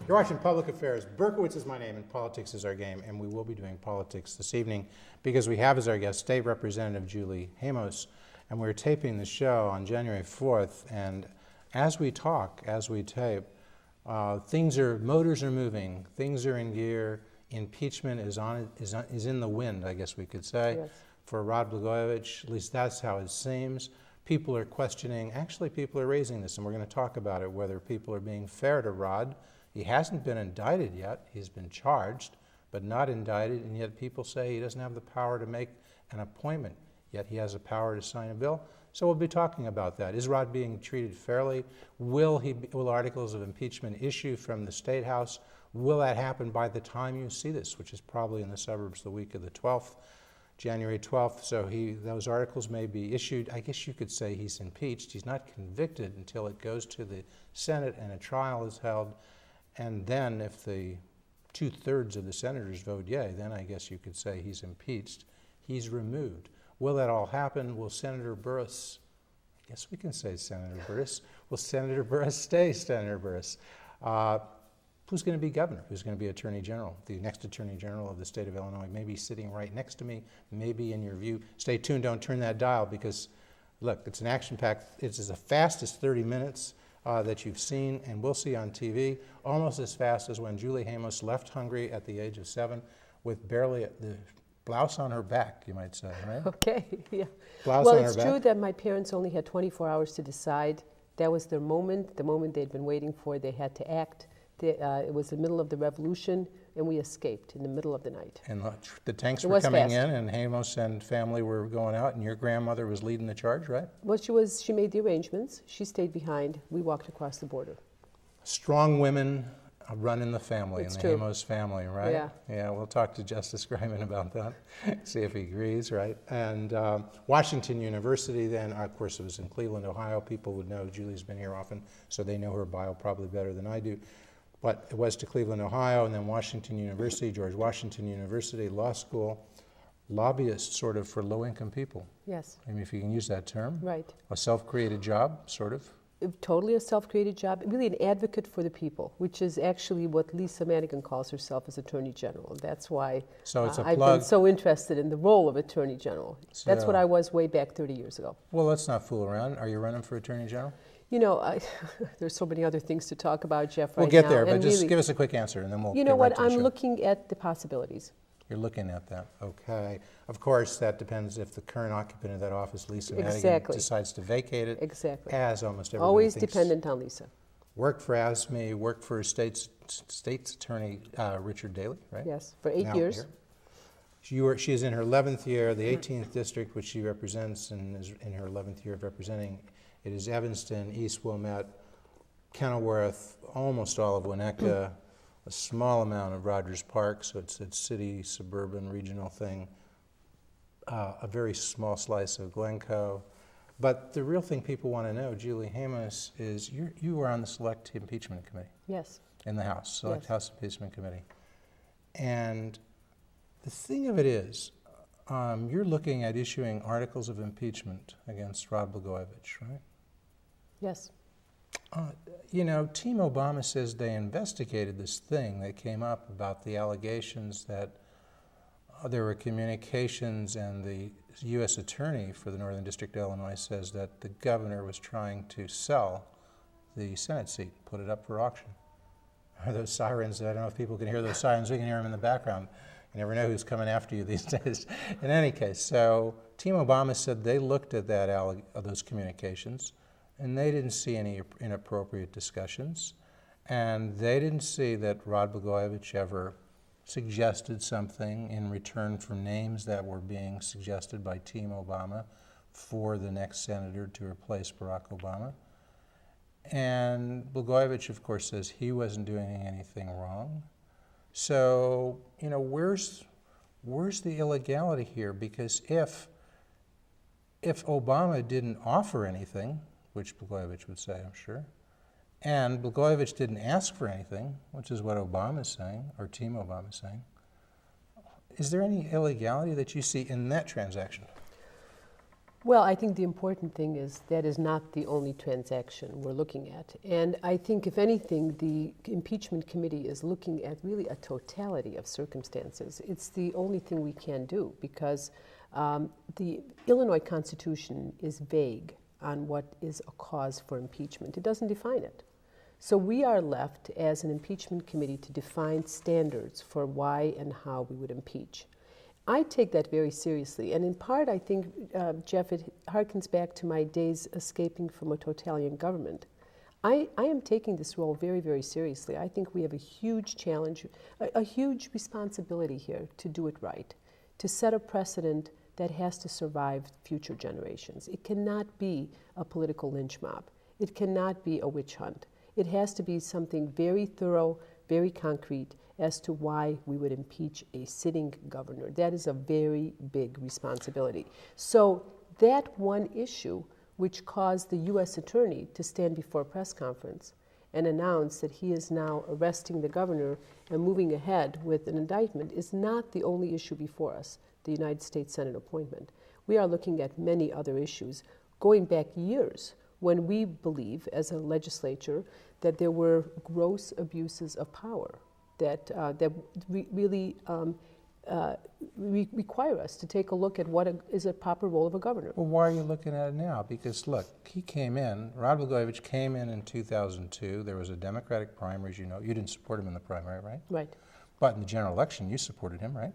You're watching Public Affairs. Berkowitz is my name and politics is our game, and we will be doing politics this evening because we have as our guest State Representative Julie Hamos, and we're taping the show on January 4th, and as we talk, as we tape, motors are moving, things are in gear, impeachment is in the wind, I guess we could say, yes. For Rod Blagojevich, at least that's how it seems. People are questioning, actually people are raising this, and we're going to talk about it, whether people are being fair to Rod. He hasn't been indicted yet. He's been charged, but not indicted, and yet people say he doesn't have the power to make an appointment, yet he has the power to sign a bill. So we'll be talking about that. Is Rod being treated fairly? Will articles of impeachment issue from the State House? Will that happen by the time you see this, which is probably in the suburbs the week of the 12th, January 12th? So those articles may be issued. I guess you could say he's impeached. He's not convicted until it goes to the Senate and a trial is held. And then if the 2/3 of the senators vote yay, then I guess you could say he's impeached. He's removed. Will that all happen? Will Senator Burris, I guess we can say Senator Burris, will Senator Burris stay Senator Burris? Who's going to be governor? Who's going to be attorney general? The next attorney general of the state of Illinois may be sitting right next to me, maybe in your view. Stay tuned, don't turn that dial because, look, it's an action-packed, it's as fast as 30 minutes. That you've seen and will see on TV, almost as fast as when Julie Hamos left Hungary at the age of 7 with barely the blouse on her back, you might say, right? Okay, yeah. Blouse well, on her it's back. true that my parents only had 24 hours to decide. That was their moment, the moment they'd been waiting for. They had to act. It was the middle of the revolution, and we escaped in the middle of the night. And the tanks were coming in, and Hamos and family were going out, and your grandmother was leading the charge, right? Well, she made the arrangements. She stayed behind. We walked across the border. Strong women run in the family, It's in the true. Hamos family, right? Yeah. Yeah, we'll talk to Justice Greiman about that, see if he agrees, right? And Washington University then, of course, it was in Cleveland, Ohio. People would know Julie's been here often, so they know her bio probably better than I do. But it was to Cleveland, Ohio, and then Washington University, George Washington University, law school, lobbyist sort of for low-income people. Yes. I mean, if you can use that term. Right. A self-created job, sort of. Totally a self-created job, really an advocate for the people, which is actually what Lisa Madigan calls herself as Attorney General. That's why I've been so interested in the role of Attorney General. So, that's what I was way back 30 years ago. Well, let's not fool around. Are you running for Attorney General? You know, there's so many other things to talk about, Jeff, right now. We'll get there, but just really, give us a quick answer, and then we'll You know what? Right to the I'm show. looking at the possibilities. You're looking at that. Okay. Of course, that depends if the current occupant of that office, Lisa Madigan, decides to vacate it. Exactly. As almost everybody Always thinks. dependent on Lisa. Worked for ASME, worked for State's Attorney Richard Daley, right? Yes, for 8 years. She is in her 11th year. The 18th District, which she represents and is in her 11th year of representing, it is Evanston, East Wilmette, Kenilworth, almost all of Winnetka, a small amount of Rogers Park, so it's a city, suburban, regional thing, a very small slice of Glencoe. But the real thing people want to know, Julie Hamos, is you were on the Select Impeachment Committee. Yes. In the House, Select Yes. House Impeachment Committee. And the thing of it is, you're looking at issuing articles of impeachment against Rod Blagojevich, right? Yes. You know, Team Obama says they investigated this thing that came up about the allegations that there were communications, and the U.S. Attorney for the Northern District of Illinois says that the governor was trying to sell the Senate seat, put it up for auction. Are those sirens? I don't know if people can hear those sirens. We can hear them in the background. You never know who's coming after you these days. In any case, so Team Obama said they looked at those communications, and they didn't see any inappropriate discussions, and they didn't see that Rod Blagojevich ever suggested something in return for names that were being suggested by Team Obama for the next senator to replace Barack Obama. And Blagojevich, of course, says he wasn't doing anything wrong. So, you know, where's the illegality here? Because if Obama didn't offer anything, which Blagojevich would say, I'm sure, and Blagojevich didn't ask for anything, which is what Obama's saying, or Team Obama's saying, is there any illegality that you see in that transaction? Well, I think the important thing is that is not the only transaction we're looking at. And I think, if anything, the impeachment committee is looking at really a totality of circumstances. It's the only thing we can do because the Illinois Constitution is vague on what is a cause for impeachment. It doesn't define it. So we are left as an impeachment committee to define standards for why and how we would impeach. I take that very seriously, and in part I think, Jeff, it harkens back to my days escaping from a totalitarian government. I am taking this role very, very seriously. I think we have a huge challenge, a huge responsibility here to do it right, to set a precedent that has to survive future generations. It cannot be a political lynch mob. It cannot be a witch hunt. It has to be something very thorough, very concrete, as to why we would impeach a sitting governor. That is a very big responsibility. So that one issue, which caused the U.S. attorney to stand before a press conference and announce that he is now arresting the governor and moving ahead with an indictment, is not the only issue before us, the United States Senate appointment. We are looking at many other issues, going back years, when we believe, as a legislature, that there were gross abuses of power that really require us to take a look at what is a proper role of a governor. Well, why are you looking at it now? Because look, he came in, Rod Blagojevich came in 2002. There was a Democratic primary, as you know. You didn't support him in the primary, right? Right. But in the general election, you supported him, right?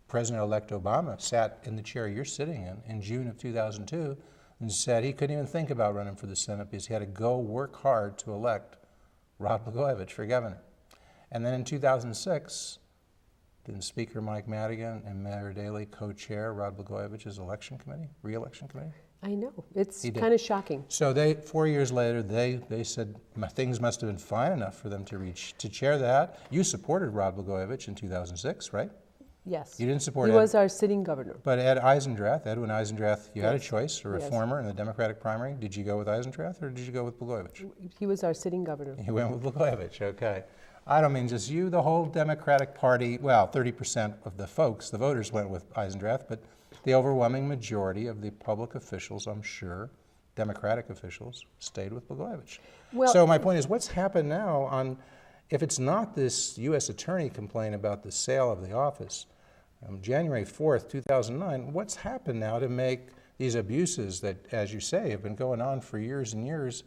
President-elect Obama sat in the chair you're sitting in June of 2002 and said he couldn't even think about running for the Senate because he had to go work hard to elect Rod Blagojevich for governor. And then in 2006, didn't Speaker Mike Madigan and Mayor Daley co-chair Rod Blagojevich's election committee, re-election committee? I know. It's kind of shocking. So 4 years later, they said things must have been fine enough for them to chair that. You supported Rod Blagojevich in 2006, right? Yes. You didn't support He was our sitting governor. But Edwin Eisendrath, you had a choice, a reformer in the Democratic primary. Did you go with Eisendrath or did you go with Blagojevich? He was our sitting governor. You went with Blagojevich, okay. I don't mean just you, the whole Democratic Party, well, 30% of the folks, the voters went with Eisendrath, but the overwhelming majority of the public officials, I'm sure, Democratic officials, stayed with Blagojevich. Well, so my point is, what's happened now if it's not this U.S. attorney complaint about the sale of the office, January 4th, 2009, what's happened now to make these abuses that, as you say, have been going on for years and years?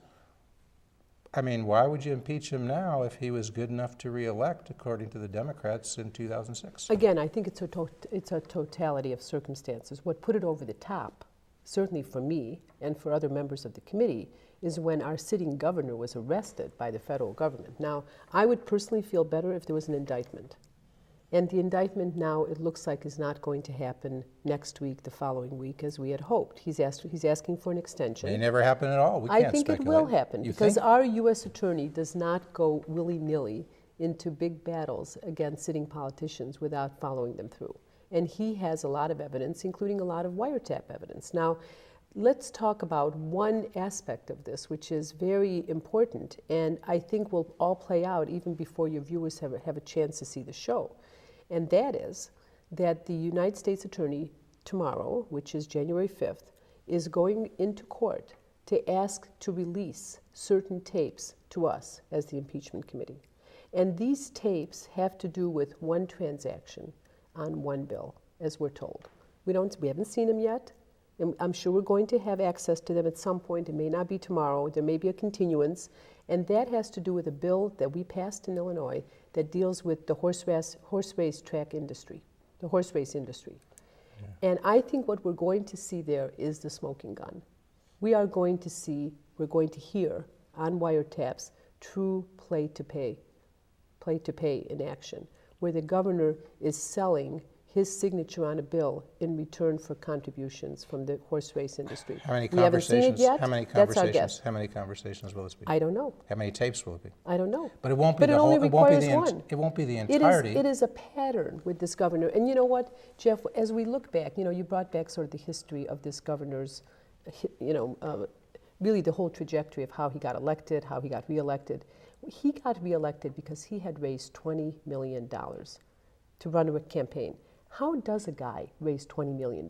I mean, why would you impeach him now if he was good enough to re-elect, according to the Democrats, in 2006? Again, I think it's a totality of circumstances. What put it over the top, certainly for me and for other members of the committee, is when our sitting governor was arrested by the federal government. Now, I would personally feel better if there was an indictment. And the indictment now, it looks like, is not going to happen next week, the following week, as we had hoped. He's asking for an extension. It may never happen at all. We can't speculate. I think it will happen, because our U.S. attorney does not go willy-nilly into big battles against sitting politicians without following them through. And he has a lot of evidence, including a lot of wiretap evidence. Now, let's talk about one aspect of this, which is very important, and I think will all play out even before your viewers have a chance to see the show. And that is that the United States Attorney tomorrow, which is January 5th, is going into court to ask to release certain tapes to us as the impeachment committee. And these tapes have to do with one transaction on one bill, as we're told. We haven't seen them yet. And I'm sure we're going to have access to them at some point. It may not be tomorrow. There may be a continuance. And that has to do with a bill that we passed in Illinois that deals with the horse race industry. Yeah. And I think what we're going to see there is the smoking gun. We're going to hear on wiretaps true play to pay in action, where the governor is selling his signature on a bill in return for contributions from the horse race industry. How many we haven't seen it yet. How many That's our guess. How many conversations will this be? I don't know. How many tapes will it be? I don't know. But it won't be the whole. It won't be the entirety. It is a pattern with this governor. And you know what, Jeff? As we look back, you brought back sort of the history of this governor's, really the whole trajectory of how he got elected, how he got reelected. He got reelected because he had raised $20 million to run a campaign. How does a guy raise $20 million?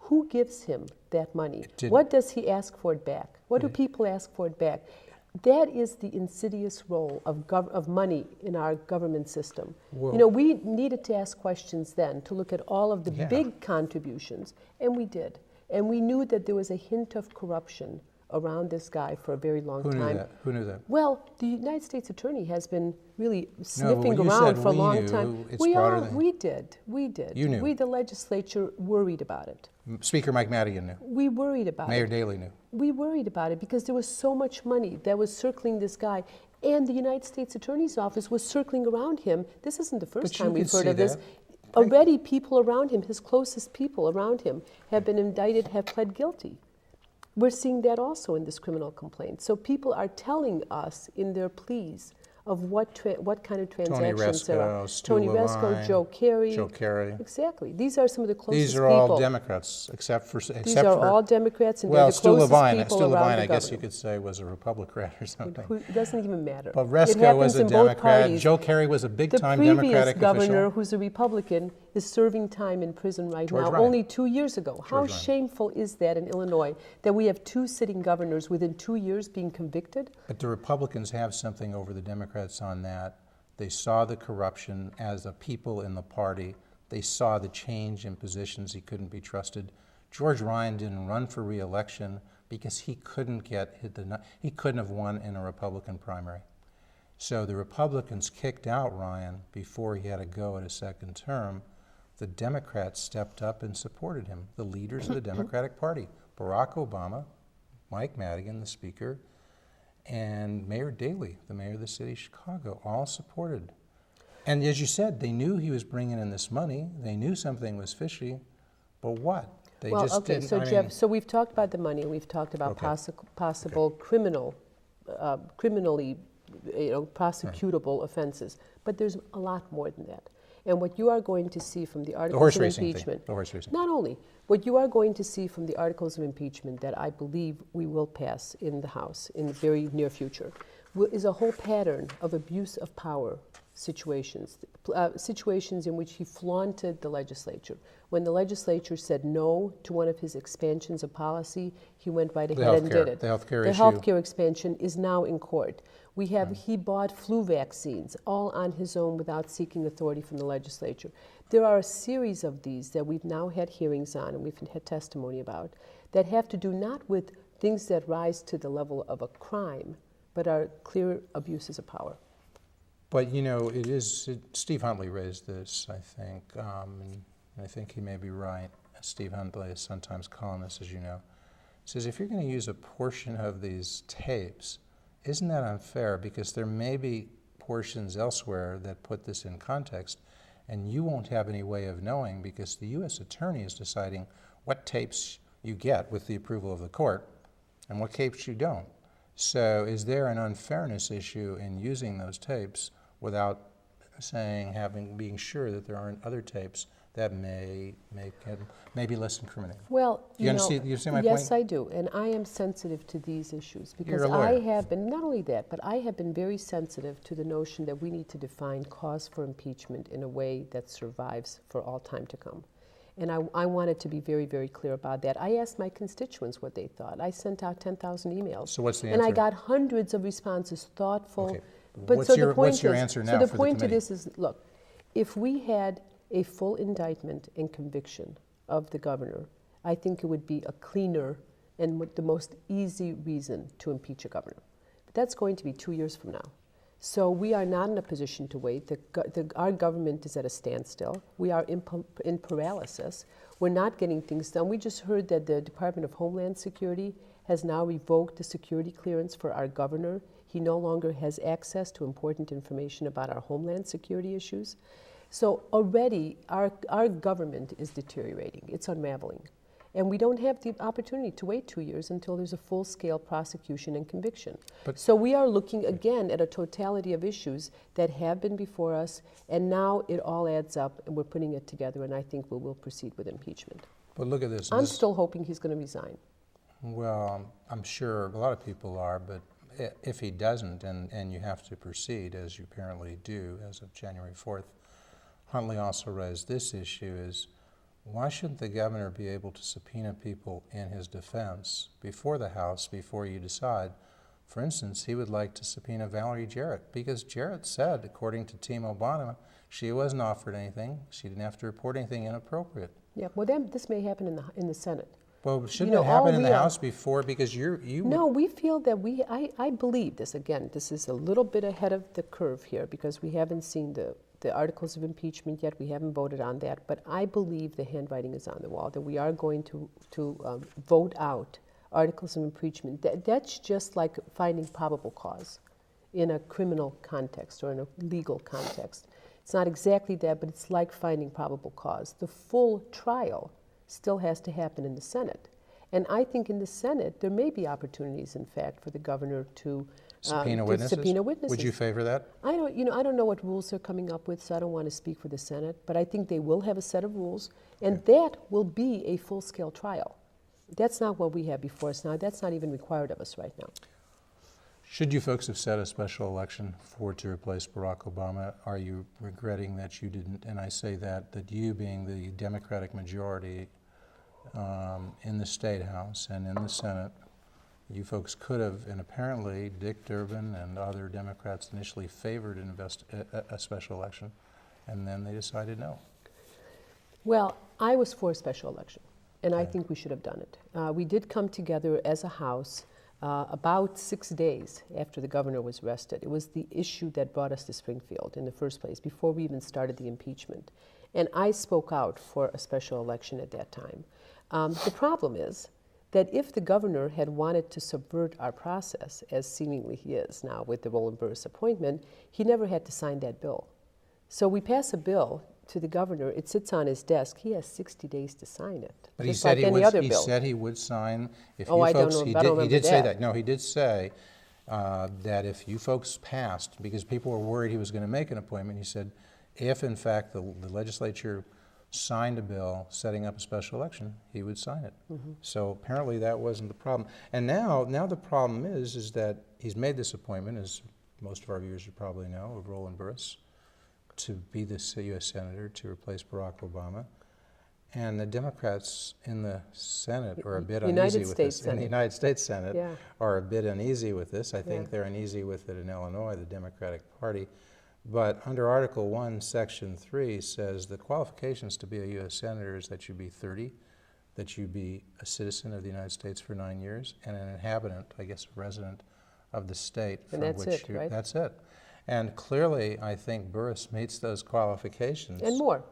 Who gives him that money? What does he ask for it back? What do people ask for it back? That is the insidious role of money in our government system. Well, we needed to ask questions then to look at all of the big contributions, and we did. And we knew that there was a hint of corruption around this guy for a very long time. Who knew that? Well, the United States Attorney has been really sniffing around for a long time. We did. You knew. We, the legislature, worried about it. Speaker Mike Madigan knew. We worried about it. Mayor Daley knew. We worried about it because there was so much money that was circling this guy, and the United States Attorney's Office was circling around him. This isn't the first time we've heard of this. Already people around him, his closest people around him, have been indicted, have pled guilty. We're seeing that also in this criminal complaint. So people are telling us in their pleas of what kind of transactions there are. Tony Resco, Joe Kerry. Exactly. These are some of the closest people. These are all Democrats, except for These are all Democrats, and they're the closest people Stu around Levine, the I guess government. you could say, was a Republican or something. It doesn't even matter. But Resco was a Democrat. Joe Kerry was a big-time Democratic The previous governor, official. who's a Republican, is serving time in prison right now, only 2 years ago. How shameful is that in Illinois, that we have two sitting governors within 2 years being convicted? But the Republicans have something over the Democrats on that. They saw the corruption as a people in the party. They saw the change in positions. He couldn't be trusted. George Ryan didn't run for re-election because he couldn't have won in a Republican primary. So the Republicans kicked out Ryan before he had to go at a second term. The Democrats stepped up and supported him. The leaders of the Democratic Party, Barack Obama, Mike Madigan, the Speaker, and Mayor Daley, the mayor of the city of Chicago, all supported. And as you said, they knew he was bringing in this money. They knew something was fishy, but what? They just didn't. So Jeff, so we've talked about the money. We've talked about possible criminally, prosecutable offenses. But there's a lot more than that. And what you are going to see from the articles of impeachment, not only, what you are going to see from the articles of impeachment that I believe we will pass in the House in the very near future, is a whole pattern of abuse of power situations, situations in which he flaunted the legislature. When the legislature said no to one of his expansions of policy, he went right ahead and did it. The healthcare issue. The healthcare expansion is now in court. We have, he bought flu vaccines all on his own without seeking authority from the legislature. There are a series of these that we've now had hearings on and we've had testimony about that have to do not with things that rise to the level of a crime, but are clear abuses of power. But Steve Huntley raised this, I think, and I think he may be right. Steve Huntley is sometimes columnist, as you know. Says if you're going to use a portion of these tapes, isn't that unfair? Because there may be portions elsewhere that put this in context, and you won't have any way of knowing because the U.S. Attorney is deciding what tapes you get with the approval of the court and what tapes you don't. So is there an unfairness issue in using those tapes without being sure that there aren't other tapes that may be less incriminating? Well, you see my point? Yes, I do, and I am sensitive to these issues because I have been, not only that, but I have been very sensitive to the notion that we need to define cause for impeachment in a way that survives for all time to come. And I wanted to be very, very clear about that. I asked my constituents what they thought. I sent out 10,000 emails. So what's the answer? And I got hundreds of responses, thoughtful. Okay. What's your answer now for the committee? So the point of this is, look, if we had a full indictment and conviction of the governor, I think it would be a cleaner and the most easy reason to impeach a governor. But that's going to be 2 years from now. So we are not in a position to wait. Our government is at a standstill. We are in paralysis. We're not getting things done. We just heard that the Department of Homeland Security has now revoked the security clearance for our governor. He no longer has access to important information about our homeland security issues. So already our government is deteriorating. It's unraveling. And we don't have the opportunity to wait 2 years until there's a full-scale prosecution and conviction. So we are looking again at a totality of issues that have been before us, and now it all adds up, and we're putting it together, and I think we will proceed with impeachment. But look at this. I'm still hoping he's going to resign. Well, I'm sure a lot of people are, but if he doesn't, and you have to proceed, as you apparently do as of January 4th, Huntley also raised this issue is, why shouldn't the governor be able to subpoena people in his defense before the House, before you decide? For instance, he would like to subpoena Valerie Jarrett, because Jarrett said, according to Team Obama, she wasn't offered anything. She didn't have to report anything inappropriate. Yeah, well, then this may happen in the Senate. Well, shouldn't it happen in the House before? Because No, we feel that I believe this. Again, this is a little bit ahead of the curve here because we haven't seen the articles of impeachment yet. We haven't voted on that. But I believe the handwriting is on the wall, that we are going to vote out articles of impeachment. That's just like finding probable cause in a criminal context or in a legal context. It's not exactly that, but it's like finding probable cause. The full trial still has to happen in the Senate. And I think in the Senate, there may be opportunities, in fact, for the governor to subpoena witnesses. Would you favor that? I don't know what rules they're coming up with, so I don't want to speak for the Senate, but I think they will have a set of rules, and that will be a full-scale trial. That's not what we have before us now. That's not even required of us right now. Should you folks have set a special election to replace Barack Obama? Are you regretting that you didn't? And I say that you, being the Democratic majority in the State House and in the Senate, you folks could have, and apparently Dick Durbin and other Democrats initially favored a special election, and then they decided no. Well, I was for a special election, and I think we should have done it. We did come together as a House about 6 days after the governor was arrested. It was the issue that brought us to Springfield in the first place, before we even started the impeachment. And I spoke out for a special election at that time. The problem is that if the governor had wanted to subvert our process, as seemingly he is now with the Roland Burris appointment, he never had to sign that bill. So we pass a bill to the governor, it sits on his desk, he has 60 days to sign it. But he said he would sign if you folks, he did say that. No, he did say that if you folks passed, because people were worried he was going to make an appointment, he said if in fact the legislature signed a bill setting up a special election, he would sign it. Mm-hmm. So apparently that wasn't the problem. And now the problem is that he's made this appointment, as most of our viewers should probably know, of Roland Burris, to be the U.S. Senator to replace Barack Obama. And the Democrats in the Senate are a bit uneasy with this. In the United States Senate are a bit uneasy with this. I think they're uneasy with it in Illinois, the Democratic Party. But under Article 1, Section 3 says the qualifications to be a U.S. Senator is that you be 30, that you be a citizen of the United States for 9 years, and an inhabitant, I guess a resident of the state from which you... Right? That's it. And clearly, I think Burris meets those qualifications. And more.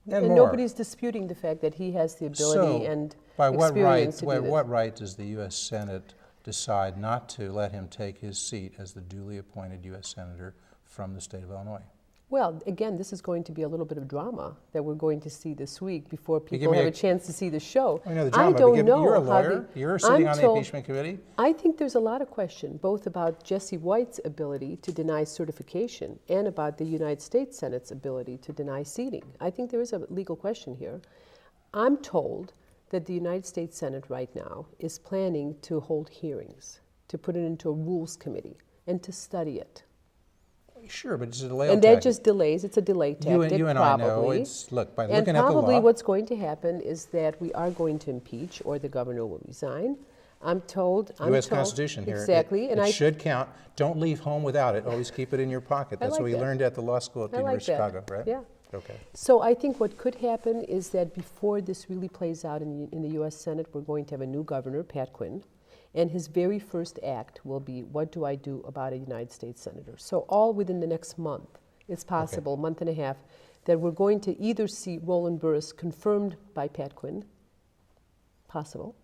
And nobody's disputing the fact that he has the ability and experience to do this. By what right does the U.S. Senate decide not to let him take his seat as the duly appointed U.S. Senator from the state of Illinois? Well, again, this is going to be a little bit of drama that we're going to see this week before people have a chance to see the show. I know the drama, I don't know. You're a lawyer. You're sitting on the impeachment committee. I think there's a lot of question, both about Jesse White's ability to deny certification and about the United States Senate's ability to deny seating. I think there is a legal question here. I'm told that the United States Senate right now is planning to hold hearings, to put it into a rules committee, and to study it. Sure, but it's a delay tactic. And that just delays. It's a delay tactic, you and probably. I know. Look, by looking at the law. And probably what's going to happen is that we are going to impeach, or the governor will resign. I'm told. U.S. Constitution here. Exactly. It should count. Don't leave home without it. Always keep it in your pocket. That's what we learned at the law school at the University of Chicago, right? Yeah. Okay. So I think what could happen is that before this really plays out in the U.S. Senate, we're going to have a new governor, Pat Quinn. And his very first act will be, what do I do about a United States Senator? So all within the next month, it's possible, month and a half, that we're going to either see Roland Burris confirmed by Pat Quinn, possible,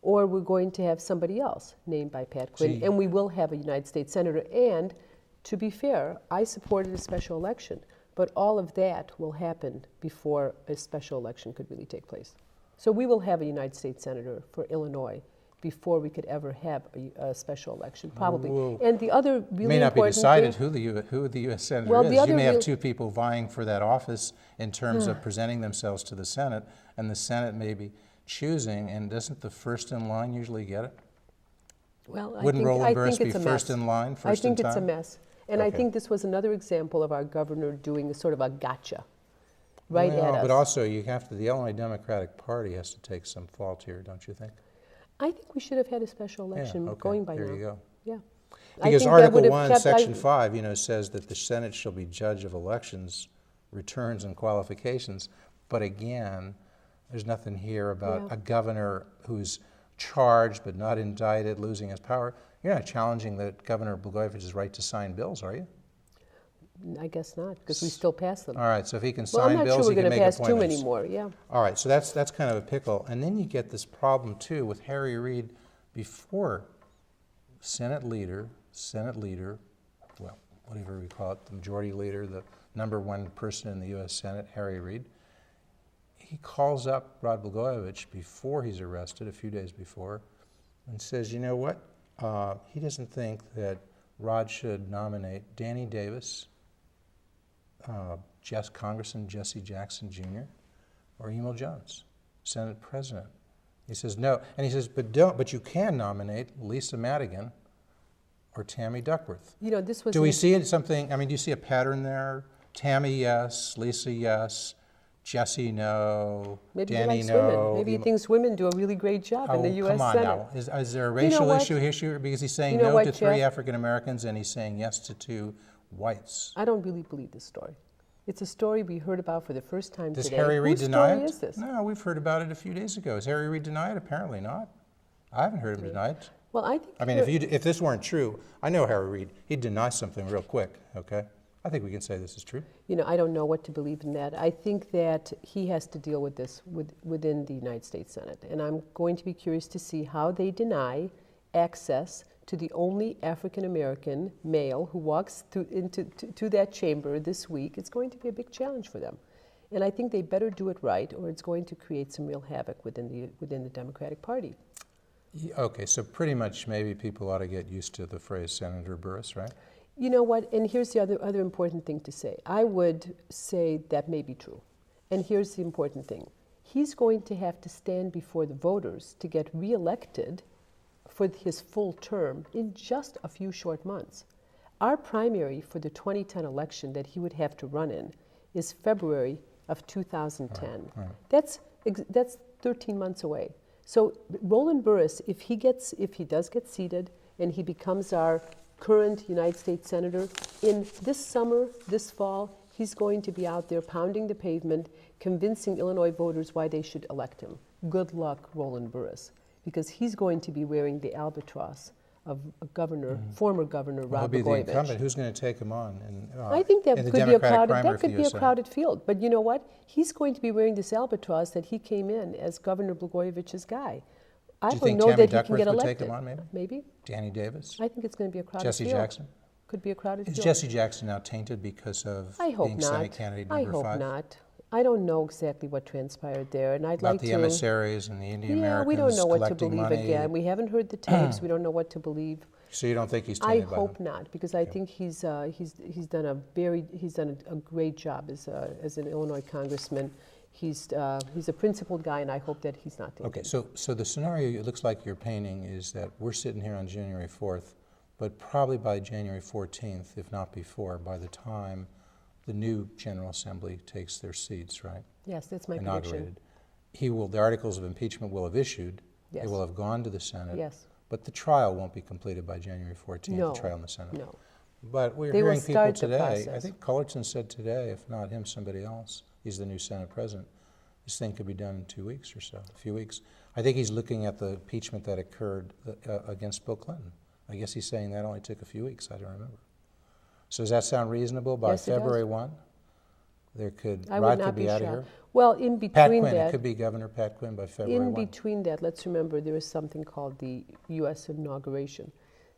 or we're going to have somebody else named by Pat Quinn, and we will have a United States Senator. And to be fair, I supported a special election, but all of that will happen before a special election could really take place. So we will have a United States Senator for Illinois before we could ever have a special election, probably. And the other really may not be decided who the U.S. Senator is. You may have two people vying for that office in terms of presenting themselves to the Senate, and the Senate may be choosing, and doesn't the first in line usually get it? Well, Wouldn't Roland Burris be first in line, first in time? I think it's a mess. And I think this was another example of our governor doing a sort of a gotcha. right at us. But also the Illinois Democratic Party has to take some fault here, don't you think? I think we should have had a special election going by now. There you go. Yeah. Because Article 1, Section 5, says that the Senate shall be judge of elections, returns, and qualifications. But again, there's nothing here about a governor who's charged but not indicted, losing his power. You're not challenging Governor Blagojevich's right to sign bills, are you? I guess not, because we still pass them. All right, so if he can sign bills, he can make I'm not sure we're going to pass too appointments. many more, yeah. All right, so that's kind of a pickle. And then you get this problem, too, with Harry Reid before Senate leader, well, whatever we call it, the majority leader, the #1 person in the U.S. Senate, Harry Reid. He calls up Rod Blagojevich before he's arrested, a few days before, and says, you know what? He doesn't think that Rod should nominate Danny Davis, Congressman Jesse Jackson Jr., or Emil Jones, Senate President. He says no, and he says, but you can nominate Lisa Madigan or Tammy Duckworth. This was. Do we see something? I mean, do you see a pattern there? Tammy, yes. Lisa, yes. Jesse, no. Maybe Danny, he likes no. women. Maybe he thinks women do a really great job in the U.S. Come on Senate. now. Is there a racial issue here? Because he's saying no to 3 African Americans and he's saying yes to 2 whites. I don't really believe this story. It's a story we heard about for the first time today. Does Harry Reid deny it? Whose story is this? No, we've heard about it a few days ago. Has Harry Reid denied it? Apparently not. I haven't heard him deny it. Well, I think. I mean, if this weren't true, I know Harry Reid. He'd deny something real quick. Okay. I think we can say this is true. I don't know what to believe in that. I think that he has to deal with this within the United States Senate. And I'm going to be curious to see how they deny access to the only African-American male who walks to that chamber this week. It's going to be a big challenge for them. And I think they better do it right, or it's going to create some real havoc within the Democratic Party. Okay, so pretty much maybe people ought to get used to the phrase Senator Burris, right? You know what, and here's the other important thing to say. I would say that may be true. And here's the important thing. He's going to have to stand before the voters to get reelected for his full term in just a few short months. Our primary for the 2010 election that he would have to run in is February of 2010. Right. That's 13 months away. So Roland Burris, if he does get seated and he becomes our current United States Senator, in this summer, this fall, he's going to be out there pounding the pavement, convincing Illinois voters why they should elect him. Good luck, Roland Burris, because he's going to be wearing the albatross of former Governor Rod Blagojevich. He'll be the incumbent. Who's going to take him on? I think that could be a crowded field. But you know what? He's going to be wearing this albatross that he came in as Governor Blagojevich's guy. I don't know that he can get elected. Do you think Tammy Duckworth would take him on, maybe? Danny Davis? I think it's going to be a crowded field. Jesse Jackson? Could be a crowded field. Is Jesse Jackson now tainted because of being Senate candidate number 5? I hope not. I don't know exactly what transpired there, and I'd like to... About the emissaries and the Indian Americans we don't know what to believe money. Again. We haven't heard the tapes. We don't know what to believe. So you don't think he's tainted by them? I hope not, because I think he's done a great job as an Illinois congressman. He's a principled guy, and I hope that he's not tainted. Okay, so the scenario it looks like you're painting is that we're sitting here on January 4th, but probably by January 14th, if not before, by the time the new General Assembly takes their seats, right? Yes, that's my prediction. The articles of impeachment will have issued. Yes. They will have gone to the Senate. Yes. But the trial won't be completed by January 14th, no, the trial in the Senate. No. But we're hearing people today, I think Cullerton said today, if not him, somebody else, he's the new Senate president, this thing could be done in 2 weeks or so, a few weeks. I think he's looking at the impeachment that occurred against Bill Clinton. I guess he's saying that only took a few weeks, I don't remember. So does that sound reasonable? By February 1, Rod could be out of here? Well, in between Pat Quinn, it could be Governor Pat Quinn by February 1. In between that, let's remember there is something called the U.S. inauguration.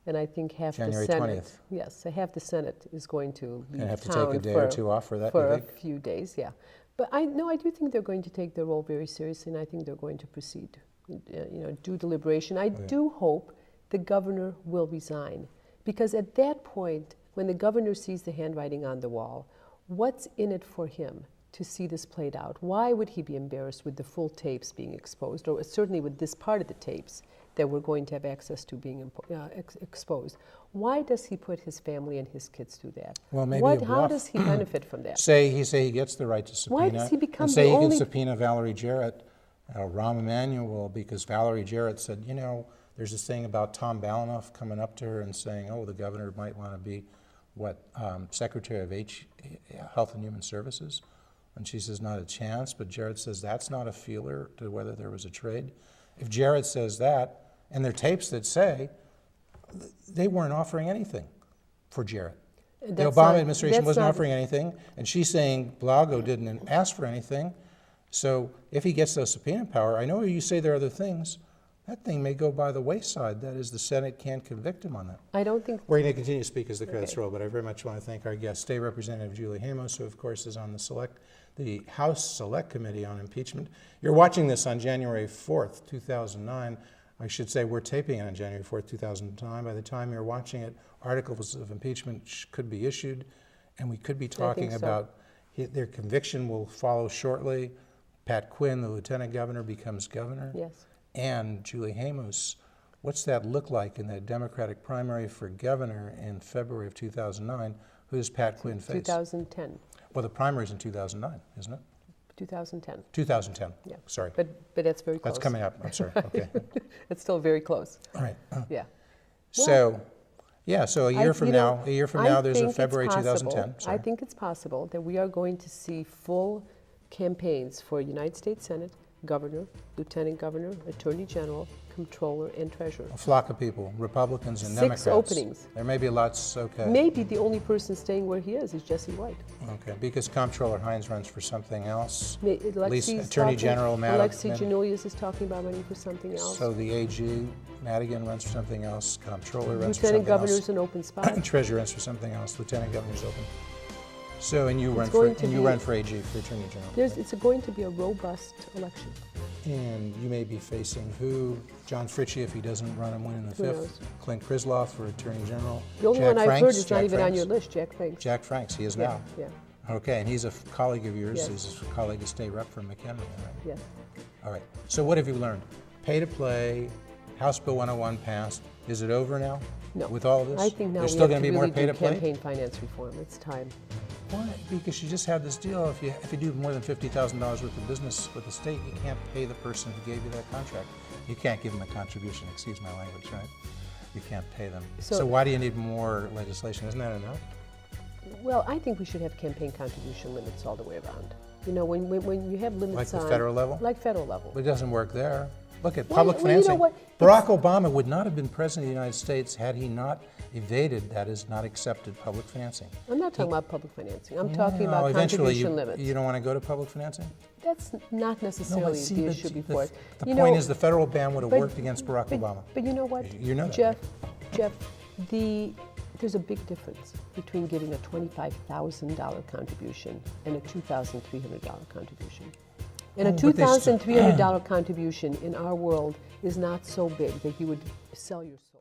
And I think half January the Senate... 20th. Yes, half the Senate is going to leave have to town take a day or two off for that, for you a think? few days, yeah. But I do think they're going to take their role very seriously, and I think they're going to proceed, do deliberation. I do hope the governor will resign, because at that point, when the governor sees the handwriting on the wall, what's in it for him to see this played out? Why would he be embarrassed with the full tapes being exposed, or certainly with this part of the tapes that we're going to have access to being exposed. Why does he put his family and his kids through that? Well, maybe how does he benefit from that? Say he gets the right to subpoena. Why does he become and say he can subpoena Valerie Jarrett, Rahm Emanuel, because Valerie Jarrett said, you know, there's this thing about Tom Balanoff coming up to her and saying, oh, the governor might want to be, Secretary of Health and Human Services? And she says, not a chance, but Jarrett says that's not a feeler to whether there was a trade. If Jarrett says that, and there are tapes that say they weren't offering anything for Jarrett. The Obama administration wasn't offering anything, and she's saying Blago didn't ask for anything. So if he gets those subpoena power, I know you say there are other things, that thing may go by the wayside. That is, the Senate can't convict him on that. I don't think... We're going to continue to speak as the credits roll, but I very much want to thank our guest, State Representative Julie Hamos, who of course is on the House Select Committee on Impeachment. You're watching this on January 4th, 2009. I should say we're taping it on January 4th, 2009. By the time you're watching it, articles of impeachment could be issued, and we could be talking about their conviction will follow shortly. Pat Quinn, the lieutenant governor, becomes governor. Yes. And Julie Hamos, what's that look like in that Democratic primary for governor in February of 2009? Who does Pat Quinn face? 2010. Well, the primary's in 2009, isn't it? 2010. 2010. Yeah. Sorry. But that's very close. That's coming up. I'm sorry. Okay. It's still very close. All right. Yeah. So, so a year from now, there's a February 2010. I think it's possible that we are going to see full campaigns for United States Senate, governor, lieutenant governor, attorney general, comptroller, and treasurer. A flock of people, Republicans and 6 Democrats. 6 openings. There may be lots, okay. Maybe the only person staying where he is Jesse White. Okay, because Comptroller Hines runs for something else. Lexi's Attorney General Alexi Janoulias is talking about running for something else. So the AG, Madigan runs for something else, Comptroller runs for something else. Lieutenant Governor's an open spot. Treasurer runs for something else, Lieutenant Governor's open. So, and you run for AG, for Attorney General. It's going to be a robust election. And you may be facing who? John Fritchie, if he doesn't run and win in the 5th. Clint Krisloff for Attorney General. The only one I've heard is not even on your list, Jack Franks. Jack Franks, he is now. Yeah. Okay, and he's a colleague of yours. Yes. He's a colleague of State Rep from McHenry, right? Yes. All right. So what have you learned? Pay to play, House Bill 101 passed. Is it over now? No. With all of this? I think now there's we still have going to be really more pay to play? campaign finance reform. It's time. Why? Because you just had this deal. If you do more than $50,000 worth of business with the state, you can't pay the person who gave you that contract. You can't give them a contribution. Excuse my language, right? You can't pay them. So why do you need more legislation? Isn't that enough? Well, I think we should have campaign contribution limits all the way around. You know, when you have limits like the federal level? Like federal level. But it doesn't work there. Look at public financing. You know what? Barack Obama would not have been president of the United States had he not evaded, that is, not accepted public financing. I'm not talking about public financing. I'm talking about contribution limits. You don't want to go to public financing? That's not necessarily the issue before it. The point is the federal ban would have worked against Barack Obama. But you know what? You know that. Jeff, there's a big difference between giving a $25,000 contribution and a $2,300 contribution. And a $2,300 contribution in our world is not so big that you would sell your soul.